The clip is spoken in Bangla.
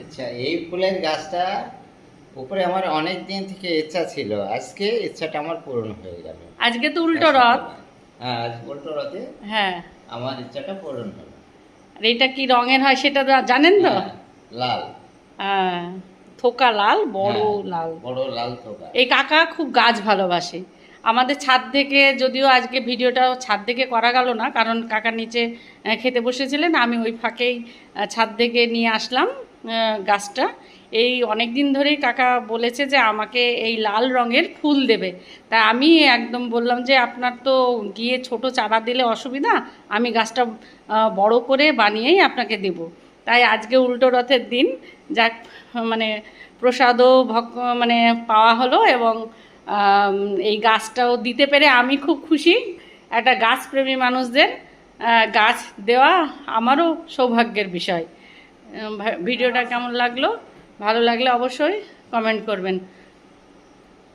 আচ্ছা, এই ফুলের গাছটা উপরে আমার অনেক দিন থেকে ইচ্ছা ছিল, আজকে ইচ্ছাটা আমার পূরণ হয়ে গেল। আজকে তো উল্টো এক রথ। সপ্তাহে। হ্যাঁ, আজ উল্টো রথে হ্যাঁ। আমার ইচ্ছাটা পূরণ হলো। আর এটা কি রঙের হয় সেটা তো জানেন তো? হ্যাঁ, লাল। হ্যাঁ, থোকা লাল, বড় হ্যাঁ, লাল। বড় লাল থোকা। এই কাকা খুব গাছ ভালোবাসে। আমাদের ছাদ থেকে, যদিও আজকে ভিডিওটা ছাদ থেকে করা গেল না, কারণ কাকা নিচে খেতে বসেছিলেন, আমি ওই ফাঁকেই ছাদ থেকে নিয়ে আসলাম গাছটা। এই অনেক দিন ধরেই কাকা বলেছে যে আমাকে এই লাল রঙের ফুল দেবে। তা আমি একদম বললাম যে আপনার তো গিয়ে ছোট চারা দিলে অসুবিধা, আমি গাছটা বড় করে বানিয়েই আপনাকে দেব। তাই আজকে উল্টো রথের দিন যাক, মানে প্রসাদও মানে পাওয়া হলো, এবং এই গাছটাও দিতে পেরে আমি খুব খুশি। একটা গাছপ্রেমী মানুষদের গাছ দেওয়া আমারও সৌভাগ্যের বিষয়। ভিডিওটা কেমন লাগলো? ভালো লাগলে অবশ্যই কমেন্ট করবেন।